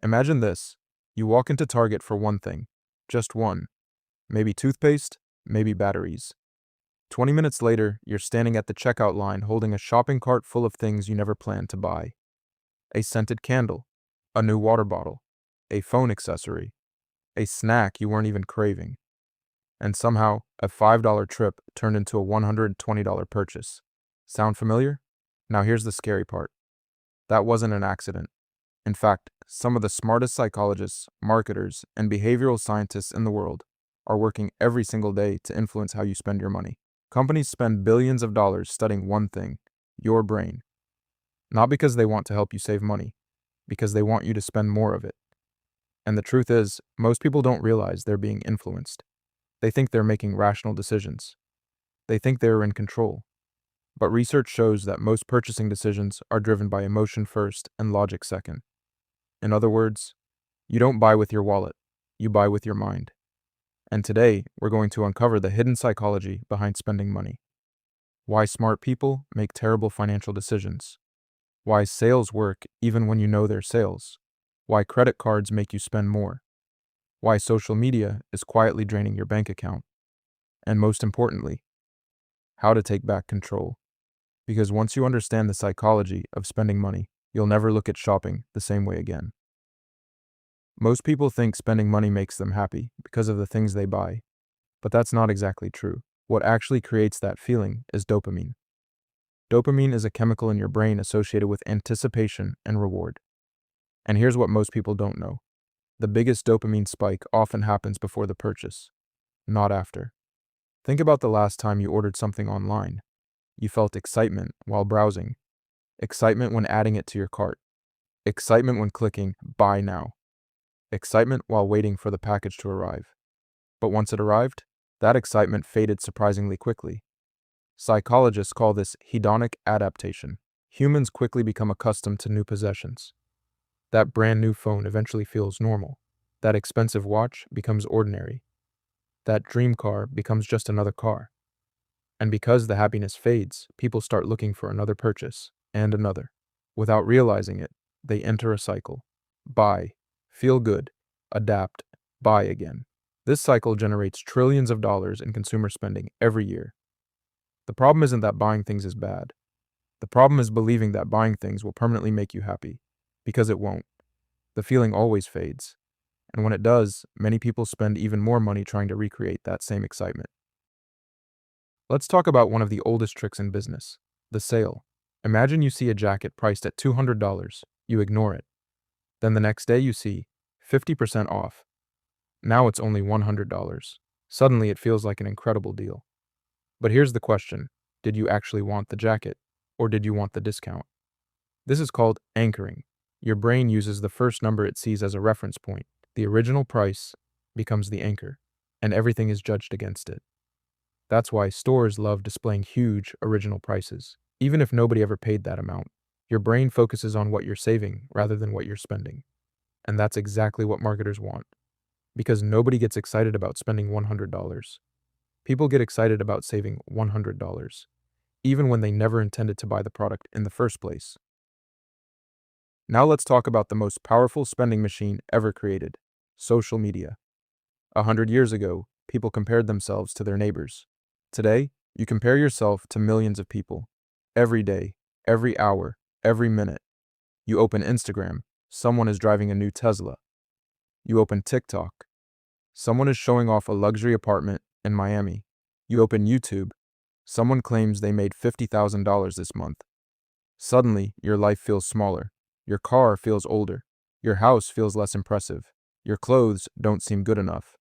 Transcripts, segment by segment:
Imagine this. You walk into Target for one thing. Just one. Maybe toothpaste, maybe batteries. 20 minutes later, you're standing at the checkout line holding a shopping cart full of things you never planned to buy. A scented candle, a new water bottle, a phone accessory, a snack you weren't even craving. And somehow, a $5 trip turned into a $120 purchase. Sound familiar? Now here's the scary part. That wasn't an accident. In fact, some of the smartest psychologists, marketers, and behavioral scientists in the world are working every single day to influence how you spend your money. Companies spend billions of dollars studying one thing, your brain. Not because they want to help you save money, because they want you to spend more of it. And the truth is, most people don't realize they're being influenced. They think they're making rational decisions. They think they're in control. But research shows that most purchasing decisions are driven by emotion first and logic second. In other words, you don't buy with your wallet, you buy with your mind. And today, we're going to uncover the hidden psychology behind spending money. Why smart people make terrible financial decisions. Why sales work even when you know they're sales. Why credit cards make you spend more. Why social media is quietly draining your bank account. And most importantly, how to take back control. Because once you understand the psychology of spending money, you'll never look at shopping the same way again. Most people think spending money makes them happy because of the things they buy, but that's not exactly true. What actually creates that feeling is dopamine. Dopamine is a chemical in your brain associated with anticipation and reward. And here's what most people don't know. The biggest dopamine spike often happens before the purchase, not after. Think about the last time you ordered something online. You felt excitement while browsing, excitement when adding it to your cart, excitement when clicking buy now, excitement while waiting for the package to arrive. But once it arrived, that excitement faded surprisingly quickly. Psychologists call this hedonic adaptation. Humans quickly become accustomed to new possessions. That brand new phone eventually feels normal. That expensive watch becomes ordinary. That dream car becomes just another car. And because the happiness fades, people start looking for another purchase and another. Without realizing it, they enter a cycle. Buy, feel good, adapt, buy again. This cycle generates trillions of dollars in consumer spending every year. The problem isn't that buying things is bad. The problem is believing that buying things will permanently make you happy, because it won't. The feeling always fades. And when it does, many people spend even more money trying to recreate that same excitement. Let's talk about one of the oldest tricks in business, the sale. Imagine you see a jacket priced at $200. You ignore it. Then the next day you see 50% off. Now it's only $100. Suddenly it feels like an incredible deal. But here's the question. Did you actually want the jacket, or did you want the discount? This is called anchoring. Your brain uses the first number it sees as a reference point. The original price becomes the anchor, and everything is judged against it. That's why stores love displaying huge original prices. Even if nobody ever paid that amount, your brain focuses on what you're saving rather than what you're spending. And that's exactly what marketers want. Because nobody gets excited about spending $100. People get excited about saving $100, even when they never intended to buy the product in the first place. Now let's talk about the most powerful spending machine ever created, social media. 100 years ago, people compared themselves to their neighbors. Today, you compare yourself to millions of people. Every day, every hour, every minute. You open Instagram, someone is driving a new Tesla. You open TikTok, someone is showing off a luxury apartment in Miami. You open YouTube, someone claims they made $50,000 this month. Suddenly, your life feels smaller. Your car feels older. Your house feels less impressive. Your clothes don't seem good enough.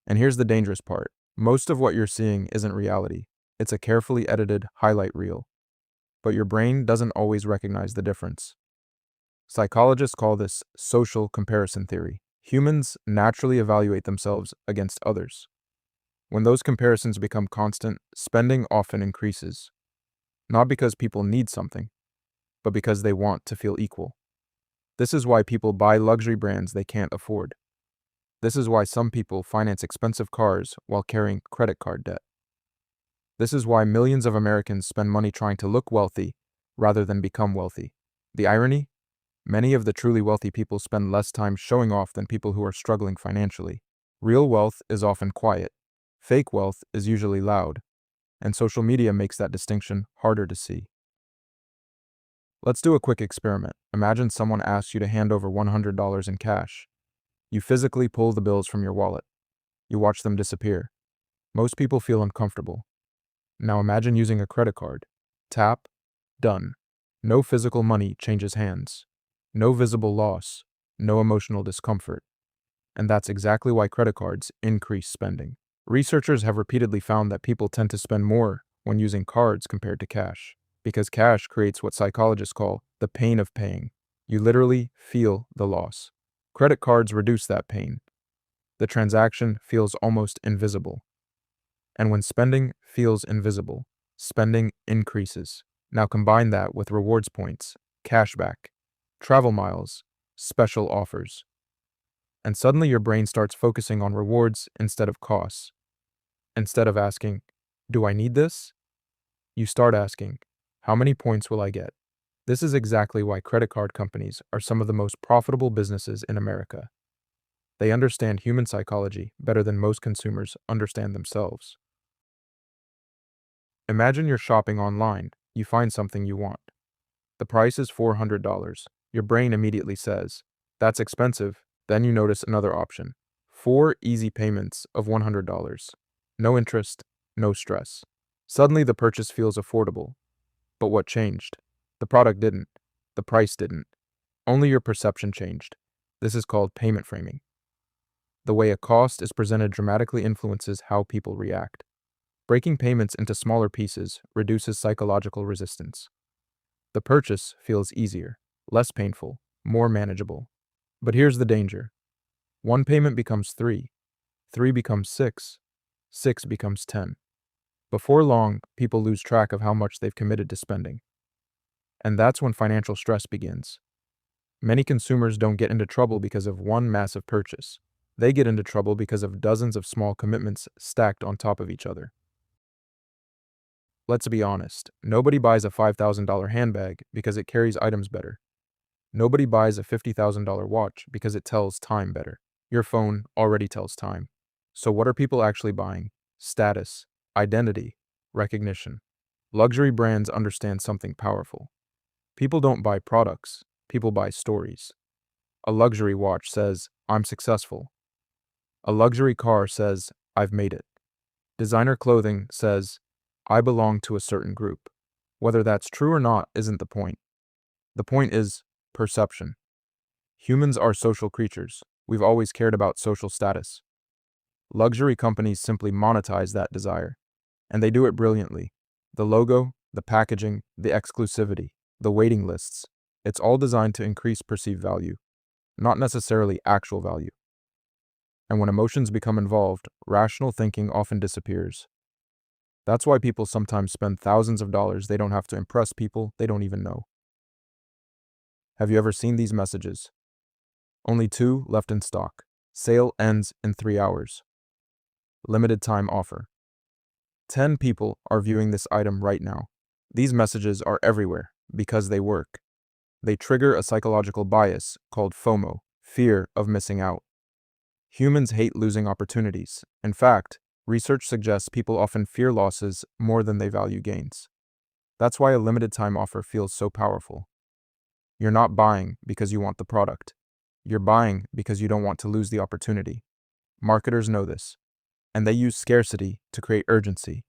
And here's the dangerous part. Most of what you're seeing isn't reality. It's a carefully edited highlight reel. But your brain doesn't always recognize the difference. Psychologists call this social comparison theory. Humans naturally evaluate themselves against others. When those comparisons become constant, spending often increases. Not because people need something, but because they want to feel equal. This is why people buy luxury brands they can't afford. This is why some people finance expensive cars while carrying credit card debt. This is why millions of Americans spend money trying to look wealthy rather than become wealthy. The irony? Many of the truly wealthy people spend less time showing off than people who are struggling financially. Real wealth is often quiet. Fake wealth is usually loud, and social media makes that distinction harder to see. Let's do a quick experiment. Imagine someone asks you to hand over $100 in cash. You physically pull the bills from your wallet. You watch them disappear. Most people feel uncomfortable. Now imagine using a credit card. Tap, done. No physical money changes hands. No visible loss. No emotional discomfort. And that's exactly why credit cards increase spending. Researchers have repeatedly found that people tend to spend more when using cards compared to cash, because cash creates what psychologists call the pain of paying. You literally feel the loss. Credit cards reduce that pain. The transaction feels almost invisible. And when spending feels invisible, spending increases. Now combine that with rewards points, cashback, travel miles, special offers. And suddenly your brain starts focusing on rewards instead of costs. Instead of asking, do I need this? You start asking, how many points will I get? This is exactly why credit card companies are some of the most profitable businesses in America. They understand human psychology better than most consumers understand themselves. Imagine you're shopping online. You find something you want. The price is $400. Your brain immediately says, that's expensive. Then you notice another option. 4 easy payments of $100. No interest, no stress. Suddenly the purchase feels affordable. But what changed? The product didn't. The price didn't. Only your perception changed. This is called payment framing. The way a cost is presented dramatically influences how people react. Breaking payments into smaller pieces reduces psychological resistance. The purchase feels easier, less painful, more manageable. But here's the danger. One payment becomes 3, 3 becomes 6, 6 becomes 10. Before long, people lose track of how much they've committed to spending. And that's when financial stress begins. Many consumers don't get into trouble because of one massive purchase. They get into trouble because of dozens of small commitments stacked on top of each other. Let's be honest, nobody buys a $5,000 handbag because it carries items better. Nobody buys a $50,000 watch because it tells time better. Your phone already tells time. So what are people actually buying? Status, identity, recognition. Luxury brands understand something powerful. People don't buy products, people buy stories. A luxury watch says, I'm successful. A luxury car says, I've made it. Designer clothing says, I belong to a certain group. Whether that's true or not isn't the point. The point is perception. Humans are social creatures. We've always cared about social status. Luxury companies simply monetize that desire, and they do it brilliantly. The logo, the packaging, the exclusivity, the waiting lists, it's all designed to increase perceived value, not necessarily actual value. And when emotions become involved, rational thinking often disappears. That's why people sometimes spend thousands of dollars they don't have to impress people they don't even know. Have you ever seen these messages? Only 2 left in stock. Sale ends in 3 hours. Limited time offer. 10 people are viewing this item right now. These messages are everywhere because they work. They trigger a psychological bias called FOMO, fear of missing out. Humans hate losing opportunities. In fact, research suggests people often fear losses more than they value gains. That's why a limited time offer feels so powerful. You're not buying because you want the product. You're buying because you don't want to lose the opportunity. Marketers know this, and they use scarcity to create urgency.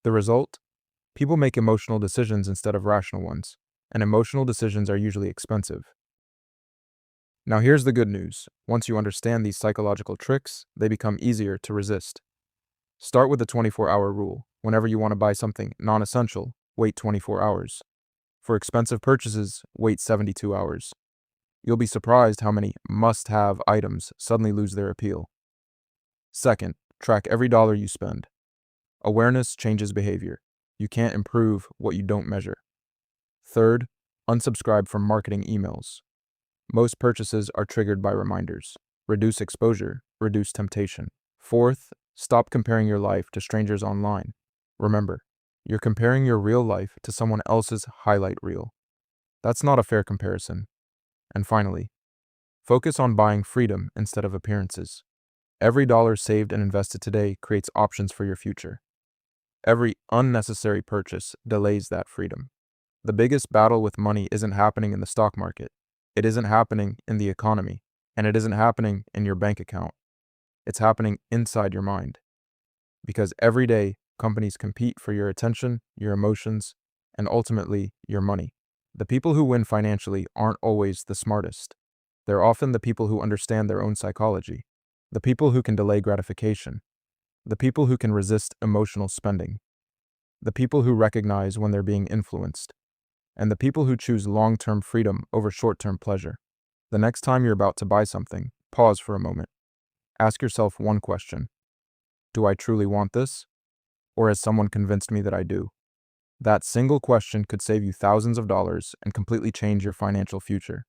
The result? People make emotional decisions instead of rational ones, and emotional decisions are usually expensive. Now here's the good news. Once you understand these psychological tricks, they become easier to resist. Start with the 24-hour rule. Whenever you want to buy something non-essential, wait 24 hours. For expensive purchases, wait 72 hours. You'll be surprised how many must-have items suddenly lose their appeal. Second, track every dollar you spend. Awareness changes behavior. You can't improve what you don't measure. Third, unsubscribe from marketing emails. Most purchases are triggered by reminders. Reduce exposure, reduce temptation. Fourth, stop comparing your life to strangers online. Remember, you're comparing your real life to someone else's highlight reel. That's not a fair comparison. And finally, focus on buying freedom instead of appearances. Every dollar saved and invested today creates options for your future. Every unnecessary purchase delays that freedom. The biggest battle with money isn't happening in the stock market. It isn't happening in the economy. And it isn't happening in your bank account. It's happening inside your mind. Because every day, companies compete for your attention, your emotions, and ultimately, your money. The people who win financially aren't always the smartest. They're often the people who understand their own psychology, the people who can delay gratification, the people who can resist emotional spending, the people who recognize when they're being influenced, and the people who choose long-term freedom over short-term pleasure. The next time you're about to buy something, pause for a moment. Ask yourself one question. Do I truly want this? Or has someone convinced me that I do? That single question could save you thousands of dollars and completely change your financial future.